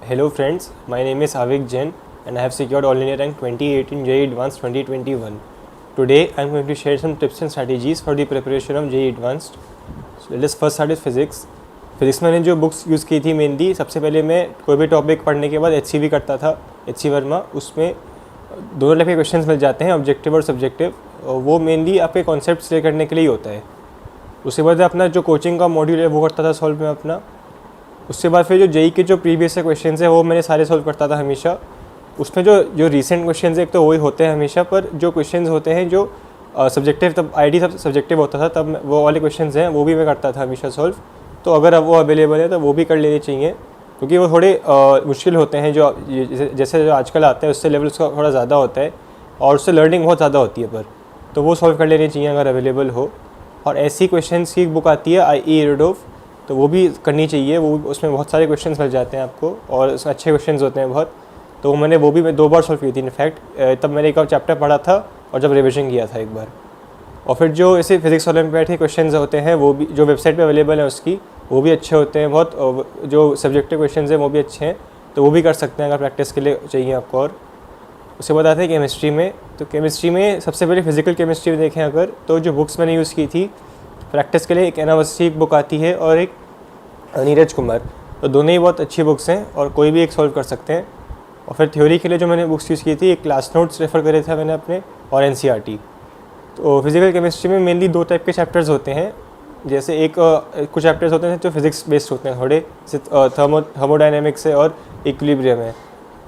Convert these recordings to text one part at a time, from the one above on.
Hello friends, my name is Avik Jain and I have secured All India Rank 2018 JEE Advanced 2021. Today I am going to share some tips and strategies for the preparation of JEE Advanced. So let us first start with Physics. Physics मैंने जो books use की थी mainly, सबसे पहले मैं कोई भी topic पढ़ने के बाद HCV करता था, HC वर्मा। उसमें दोनों टाइप के क्वेश्चंस मिल जाते हैं, ऑब्जेक्टिव और सब्जेक्टिव। वो मेनली आपके कॉन्सेप्ट क्लियर करने के लिए ही होता है। उसके बाद अपना जो कोचिंग का मॉड्यूल है वो करता था सॉल्व में अपना। उसके बाद फिर जो जेई के जो प्रीवियस से क्वेश्चन है वो मैंने सारे सॉल्व करता था हमेशा। उसमें जो रीसेंट क्वेश्चन है एक तो वही होते हैं हमेशा, पर जो क्वेश्चन होते हैं जो सब्जेक्टिव, तब आईडी सब सब्जेक्टिव होता था, तब वो वाले क्वेश्चन हैं वो भी मैं करता था हमेशा सॉल्व। तो अगर अब वो अवेलेबल है तो वो भी कर लेने चाहिए, क्योंकि वो थोड़े मुश्किल होते हैं। जो जैसे जो आजकल आता है उससे लेवल उसका थोड़ा ज़्यादा होता है और उससे लर्निंग बहुत ज़्यादा होती है, पर तो वो सॉल्व कर लेने चाहिए अगर अवेलेबल हो। और ऐसी क्वेश्चंस की एक बुक आती है IE एरोडोफ, तो वो भी करनी चाहिए। वो उसमें बहुत सारे क्वेश्चंस मिल जाते हैं आपको और उसमें अच्छे क्वेश्चंस होते हैं बहुत। तो मैंने वो भी 2 बार सॉल्व की थी इनफैक्ट। तब मैंने एक और चैप्टर पढ़ा था और जब रिविजन किया था एक बार। और फिर जो ऐसे फिजिक्स ओलंपियाड के क्वेश्चंस होते हैं वो भी जो वेबसाइट पे अवेलेबल है उसकी, वो भी अच्छे होते हैं बहुत। जो सब्जेक्टिव क्वेश्चंस हैं वो भी अच्छे हैं, तो वो भी कर सकते हैं अगर प्रैक्टिस के लिए चाहिए आपको। और उसके बाद आते हैं केमिस्ट्री में। तो केमिस्ट्री में सबसे पहले फिजिकल केमिस्ट्री में देखें अगर, तो जो बुक्स मैंने यूज़ की थी प्रैक्टिस के लिए, एक एनावसी बुक आती है और एक नीरज कुमार। तो दोनों ही बहुत अच्छी बुक्स हैं और कोई भी एक सॉल्व कर सकते हैं। और फिर थ्योरी के लिए जो मैंने बुक्स यूज़ की थी, एक क्लास नोट्स रेफ़र करे थे मैंने अपने, और NCERT। तो फिजिकल केमिस्ट्री में मेनली 2 टाइप के चैप्टर्स होते हैं। जैसे कुछ चैप्टर्स होते हैं जो फिजिक्स बेस्ड होते हैं थोड़े, जैसे थर्मोडायनेमिक्स है और इक्विलिब्रियम है।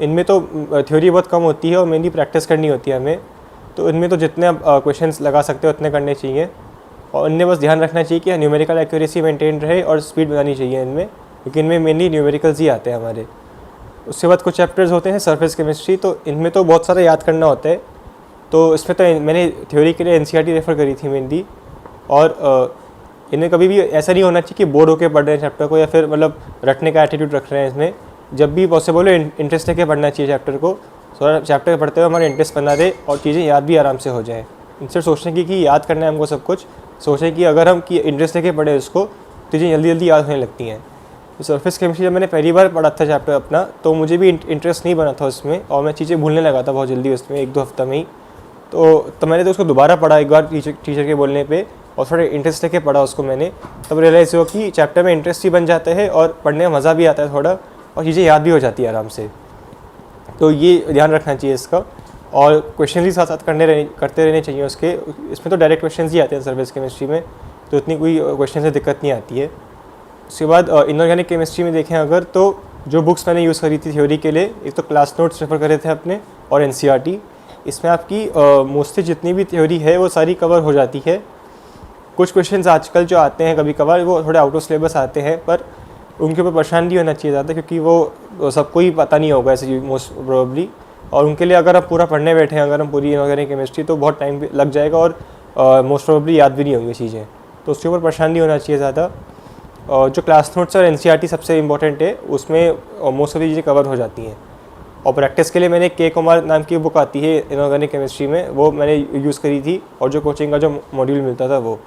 इनमें तो थ्योरी बहुत कम होती है और मेनली प्रैक्टिस करनी होती है हमें। तो इनमें तो जितने आप क्वेश्चंस लगा सकते हो उतने करने चाहिए, और इनमें बस ध्यान रखना चाहिए कि न्यूमेरिकल एक्यूरेसी मेंटेन रहे और स्पीड बनानी चाहिए इनमें, क्योंकि इनमें मेनली न्यूमेरिकल्स ही आते हैं हमारे। उसके बाद कुछ चैप्टर्स होते हैं सरफेस केमिस्ट्री, तो इनमें तो बहुत सारा याद करना होता है। तो इसमें तो मैंने थ्योरी के लिए NCERT रेफ़र करी थी मेनली। और इन्हें कभी भी ऐसा नहीं होना चाहिए कि बोर्ड होकर पढ़ रहे हैं चैप्टर को, या फिर मतलब रटने का एटीट्यूड रख रहे हैं इसमें। जब भी पॉसिबल हो इंटरेस्ट लेके पढ़ना चाहिए चैप्टर को। चैप्टर पढ़ते हुए हमारा इंटरेस्ट बना रहे और चीज़ें याद भी आराम से हो जाए। इनसे सोचने की कि याद करना है हमको सब कुछ, सोचें कि अगर हम इंटरेस्ट लेके पढ़े उसको, चीज़ें जल्दी जल्दी याद होने लगती हैं। तो सरफेस केमिस्ट्री जब मैंने पहली बार पढ़ा था चैप्टर अपना, तो मुझे भी इंटरेस्ट नहीं बना था उसमें और मैं चीज़ें भूलने लगा था बहुत जल्दी उसमें 1-2 हफ्ता में ही। तो मैंने तो उसको दोबारा पढ़ा एक बार टीचर के बोलने पे, और थोड़ा इंटरेस्ट लेके पढ़ा उसको मैंने। तब रियलाइज़ हुआ कि चैप्टर में इंटरेस्ट ही बन जाता है और पढ़ने में मज़ा भी आता है थोड़ा, और चीज़ें याद भी हो जाती है आराम से। तो ये ध्यान रखना चाहिए इसका। और क्वेश्चन ही साथ साथ करते रहने चाहिए उसके। इसमें तो डायरेक्ट क्वेश्चन ही आते हैं सरफेस केमिस्ट्री में, तो इतनी कोई क्वेश्चन से दिक्कत नहीं आती है। उसके बाद इनऑर्गेनिक केमिस्ट्री में देखें अगर, तो जो बुक्स मैंने यूज़ करी थी थ्योरी के लिए, एक तो क्लास नोट्स रेफ़र करे थे अपने और NCERT। इसमें आपकी मोस्टली जितनी भी थ्योरी है वो सारी कवर हो जाती है। कुछ क्वेश्चंस आजकल जो आते हैं कभी कभार वो थोड़े आउट ऑफ सिलेबस आते हैं, पर उनके ऊपर परेशान नहीं होना चाहिए ज़्यादा, क्योंकि वो सबको ही पता नहीं होगा ऐसे मोस्ट प्रोबेबली। और उनके लिए अगर आप पूरा पढ़ने बैठे हैं, अगर हम पूरी इनऑर्गेनिक केमिस्ट्री, तो बहुत टाइम लग जाएगा और मोस्ट प्रोबेबली याद भी नहीं होंगी चीज़ें। तो उसके ऊपर परेशान नहीं होना चाहिए ज़्यादा। और जो क्लास नोट्स और NCERT सबसे इंपॉर्टेंट है, उसमें मोस्ट ऑफ दी चीज़ें कवर हो जाती हैं। और प्रैक्टिस के लिए मैंने K कुमार नाम की बुक आती है इनऑर्गेनिक केमिस्ट्री में, वो मैंने यूज़ करी थी, और जो कोचिंग का जो मॉड्यूल मिलता था वो।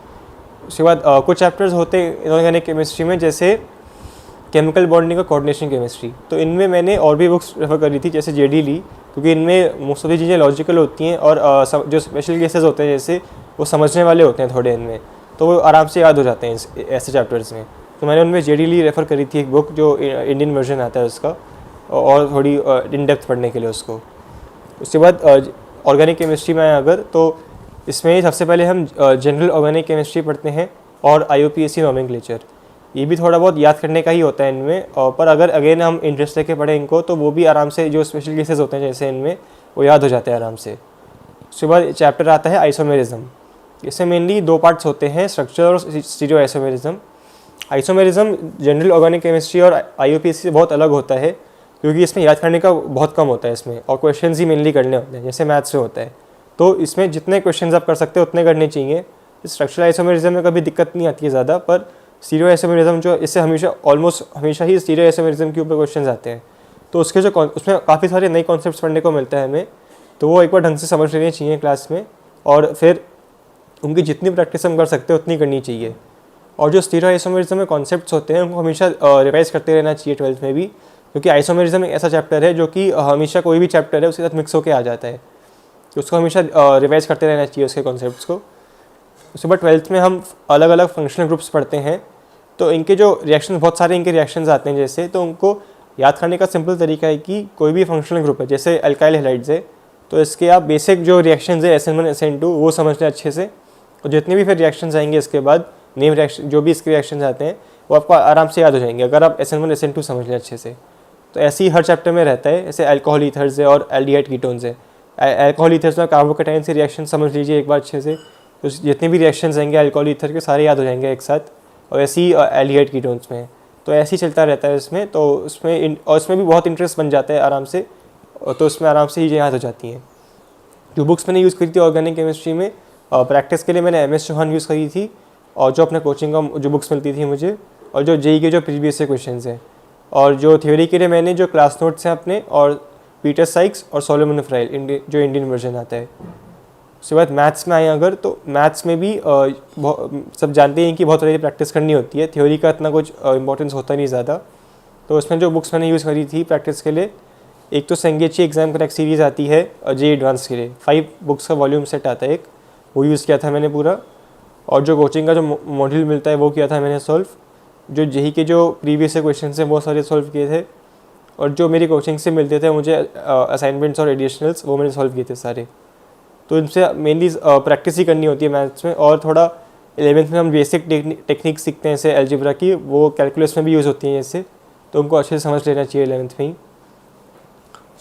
उसके बाद कुछ चैप्टर्स होते हैं इनऑर्गेनिक केमिस्ट्री में, जैसे केमिकल बॉन्डिंग और कोऑर्डिनेशन केमिस्ट्री। तो इनमें मैंने और भी बुक्स रेफ़र करी थी, जैसे JD ली, क्योंकि इनमें मोस्ट ऑफ दी चीज़ें लॉजिकल होती हैं और जो स्पेशल केसेस होते हैं जैसे वो समझने वाले होते हैं थोड़े इनमें, तो वो आराम से याद हो जाते हैं ऐसे चैप्टर्स में। तो मैंने उनमें JD ली रेफ़र करी थी एक बुक, जो इंडियन वर्जन आता है उसका, और थोड़ी इन डेप्थ पढ़ने के लिए उसको। उसके बाद ऑर्गेनिक केमिस्ट्री में आए अगर, तो इसमें सबसे पहले हम जनरल ऑर्गेनिक केमिस्ट्री पढ़ते हैं और IUPAC नोमेनक्लेचर। ये भी थोड़ा बहुत याद करने का ही होता है इनमें, पर अगर अगेन हम इंटरेस्ट लेके पढ़ें इनको, तो वो भी आराम से, जो स्पेशल केसेस होते हैं जैसे इनमें, वो याद हो जाते हैं आराम से। उसके बाद चैप्टर आता है आइसोमेरिज्म। इसमें मेनली 2 पार्ट्स होते हैं, स्ट्रक्चर और stereo isomerism. Isomerism general organic chemistry और IUPAC से बहुत अलग होता है, क्योंकि इसमें याद करने का बहुत कम होता है इसमें, और क्वेश्चंस ही मेनली करने होते हैं जैसे मैथ्स में होता है। तो इसमें जितने क्वेश्चंस आप कर सकते हो उतने करने चाहिए। स्ट्रक्चरल आइसोमेरिज्म में कभी दिक्कत नहीं आती है ज़्यादा, पर स्टीरियो आइसोमेरिज्म जो, इससे ऑलमोस्ट हमेशा ही स्टीरियो आइसोमेरिज्म के ऊपर क्वेश्चंस आते हैं। तो उसके उसमें काफ़ी सारे नए कॉन्सेप्ट्स पढ़ने को मिलता है हमें, तो वो एक बार ढंग से समझ लेने चाहिए क्लास में, और फिर उनकी जितनी प्रैक्टिस हम कर सकते हैं उतनी करनी चाहिए। और जो स्टीरियो आइसोमेरिज्म में कॉन्सेप्ट्स होते हैं उनको हमेशा रिवाइज करते रहना चाहिए 12th में भी, क्योंकि आइसोमेरिज्म एक ऐसा चैप्टर है जो कि हमेशा कोई भी चैप्टर है उसके साथ मिक्स होकर आ जाता है, तो उसको हमेशा रिवाइज करते रहना चाहिए उसके कॉन्सेप्ट्स को। उसके बाद 12th में हम अलग अलग फंक्शनल ग्रुप्स पढ़ते हैं, तो इनके जो रिएक्शन, बहुत सारे इनके रिएक्शंस आते हैं जैसे, तो उनको याद करने का सिंपल तरीका है कि कोई भी फंक्शनल ग्रुप है, जैसे अल्काइल हैलाइड्स है, तो इसके आप बेसिक जो रिएक्शंस है SN1 SN2 वो समझ लें अच्छे से, और जितने भी फिर रिएक्शंस आएंगे इसके बाद नेम रिएक्शन, जो भी इसके रिएक्शंस आते हैं वो आपको आराम से याद हो जाएंगे अगर आप SN1 SN2 समझ लें अच्छे से। तो ऐसे ही हर चैप्टर में रहता है, जैसे अल्कोहल ईथर्स है और एल्डिहाइड कीटोन्स है। अल्कोहल ईथर्स में कार्बोकेटाइन से रिएक्शन समझ लीजिए एक बार अच्छे से, तो जितने भी रिएक्शंस आएंगे अल्कोहल ईथर के सारे याद हो जाएंगे एक साथ। और ऐसे ही एल्डिहाइड कीटोन्स में, तो ऐसे ही चलता रहता है इसमें। तो उसमें भी बहुत इंटरेस्ट बन जाता है आराम से, तो उसमें आराम से ही याद हो जाती हैं। जो बुक्स मैंने यूज़ करी थी ऑर्गेनिक केमिस्ट्री में प्रैक्टिस के लिए, मैंने MS चौहान यूज़ करी थी, और जो अपने कोचिंग का जो बुक्स मिलती थी मुझे, और जो JEE के जो प्रीवियस से क्वेश्चन हैं, और जो थ्योरी के लिए मैंने जो क्लास नोट्स हैं अपने, और पीटर साइक्स और सोलोमन फ्राइल जो इंडियन वर्जन आता है। उसके बाद मैथ्स में आए अगर, तो मैथ्स में भी सब जानते हैं कि बहुत तरह की प्रैक्टिस करनी होती है, थ्योरी का इतना कुछ इंपॉर्टेंस होता नहीं ज़्यादा। तो उसमें जो बुक्स मैंने यूज़ करी थी प्रैक्टिस के लिए, एक तो संगेची एग्जाम क्रैक सीरीज़ आती है JEE एडवांस के लिए, 5 बुक्स का वॉल्यूम सेट आता है एक, वो यूज़ किया था मैंने पूरा। और जो कोचिंग का जो मॉड्यूल मिलता है वो किया था मैंने सॉल्व। जो JEE के जो प्रीवियस क्वेश्चन हैं वो सारे सॉल्व किए थे, और जो मेरी कोचिंग से मिलते थे मुझे असाइनमेंट्स और एडिशनल्स, वो मैंने सॉल्व किए थे सारे। तो इनसे मेनली प्रैक्टिस ही करनी होती है मैथ्स में, और थोड़ा 11th में हम बेसिक टेक्निक सीखते हैं जैसे एल्जेब्रा की, वो कैलकुलस में भी यूज़ होती हैं जैसे, तो उनको अच्छे से समझ लेना चाहिए 11th में ही।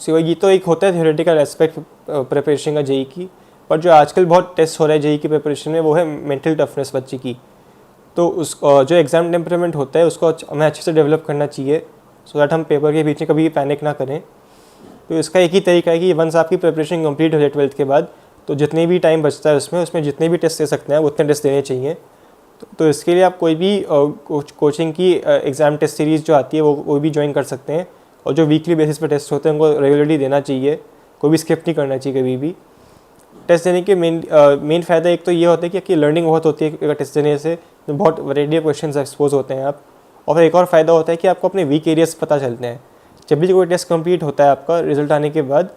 सो ये तो एक होता है थ्योरेटिकल एस्पेक्ट प्रिपरेशन का JEE की, पर जो आजकल बहुत टेस्ट हो रहा है JEE की प्रिपरेशन में वो है मेंटल टफनेस बच्चे की। तो उस जो एग्ज़ाम टेम्परामेंट होता है उसको हमें अच्छे से डेवलप करना चाहिए, सो दैट हम पेपर के बीच में कभी पैनिक ना करें। तो इसका एक ही तरीका है कि वंस आपकी प्रिपरेशन कंप्लीट हो जाए 12th के बाद, तो जितने भी टाइम बचता है उसमें जितने भी टेस्ट दे सकते हैं उतने टेस्ट देने चाहिए। तो इसके लिए आप कोई भी कोचिंग की एग्ज़ाम टेस्ट सीरीज़ जो आती है वो भी ज्वाइन कर सकते हैं, और जो वीकली बेसिस पर टेस्ट होते हैं उनको रेगुलरली देना चाहिए, कोई भी स्किप नहीं करना चाहिए कभी भी। टेस्ट देने के मेन फ़ायदा एक तो ये होता है कि आपकी लर्निंग बहुत होती है टेस्ट देने से, बहुत वैरायटी ऑफ क्वेश्चन एक्सपोज होते हैं आप। और फिर एक और फ़ायदा होता है कि आपको अपने वीक एरियाज पता चलते हैं। जब भी कोई टेस्ट कंप्लीट होता है आपका रिजल्ट आने के बाद,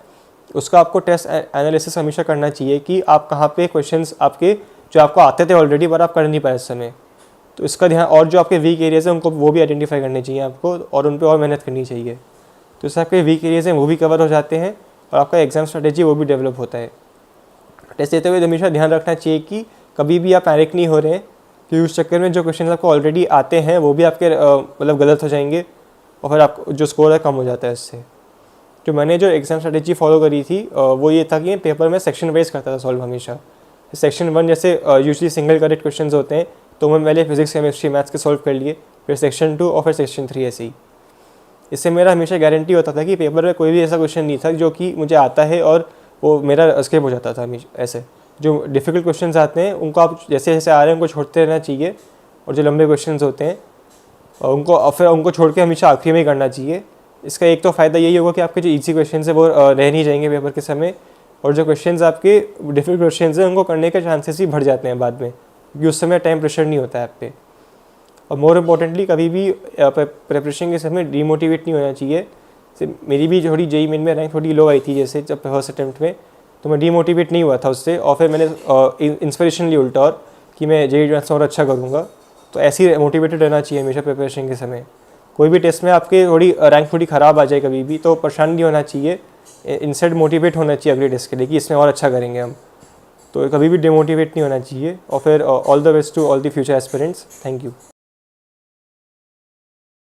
उसका आपको टेस्ट एनालिसिस हमेशा करना चाहिए कि आप कहाँ पे क्वेश्चंस आपके जो आपको आते थे ऑलरेडी पर आप कर नहीं पाए इस समय, तो इसका ध्यान, और जो आपके वीक एरियाज़ हैं उनको वो भी आइडेंटिफाई करने चाहिए आपको, और उन पर और मेहनत करनी चाहिए। तो इससे आपके वीक एरियाज़ हैं वो भी कवर हो जाते हैं, और आपका एग्जाम स्ट्रेटेजी वो भी डेवलप होता है। टेस्ट देते हुए हमेशा ध्यान रखना चाहिए कि कभी भी आप पैनिक नहीं हो रहे हैं, कि उस चक्कर में जो क्वेश्चन आपको ऑलरेडी आते हैं वो भी आपके मतलब गलत हो जाएंगे, और फिर आपको जो स्कोर है कम हो जाता है इससे। जो मैंने जो एग्जाम स्ट्रेटेजी फॉलो करी थी वो ये था कि पेपर में सेक्शन वाइज करता था सॉल्व हमेशा। सेक्शन 1 जैसे यूजली सिंगल करेक्ट क्वेश्चन होते हैं, तो मैं पहले फिजिक्स केमिस्ट्री मैथ्स के सॉल्व कर लिए, फिर सेक्शन 2 और फिर सेक्शन 3 ऐसे ही। इससे मेरा हमेशा गारंटी होता था कि पेपर में कोई भी ऐसा क्वेश्चन नहीं था जो कि मुझे आता है और वो मेरा स्किप हो जाता था। ऐसे जो डिफ़िकल्ट क्वेश्चंस आते हैं उनको आप जैसे जैसे आ रहे हैं उनको छोड़ते रहना चाहिए, और जो लंबे क्वेश्चंस होते हैं उनको छोड़ के हमेशा आखिरी में ही करना चाहिए। इसका एक तो फ़ायदा यही होगा कि आपके जो ईजी क्वेश्चन है वो रह नहीं जाएंगे पेपर के समय, और जो क्वेश्चंस आपके डिफिकल्ट क्वेश्चन हैं उनको करने के चांसेस ही बढ़ जाते हैं बाद में, क्योंकि उस समय टाइम प्रेशर नहीं होता है आप पे। और मोर इम्पोर्टेंटली कभी भी प्रिपरेशन के समय डीमोटिवेट नहीं होना चाहिए। मेरी भी थोड़ी JEE मेन में रैंक थोड़ी लो आई थी जैसे जब फर्स्ट अटैम्प्ट में, तो मैं डीमोटिवेट नहीं हुआ था उससे, और फिर मैंने इंस्पिरेशन ली उल्टा और कि मैं JEE एडवांस और अच्छा करूँगा। तो ऐसे ही मोटिवेटेड रहना चाहिए हमेशा प्रिपरेशन के समय। कोई भी टेस्ट में आपके रैंक थोड़ी ख़राब आ जाए कभी भी तो परेशान नहीं होना चाहिए, इंस्टेड मोटिवेट होना चाहिए अगले टेस्ट के लिए कि इसमें और अच्छा करेंगे हम। तो कभी भी डिमोटिवेट नहीं होना चाहिए। और फिर all the best to all the future aspirants. Thank you.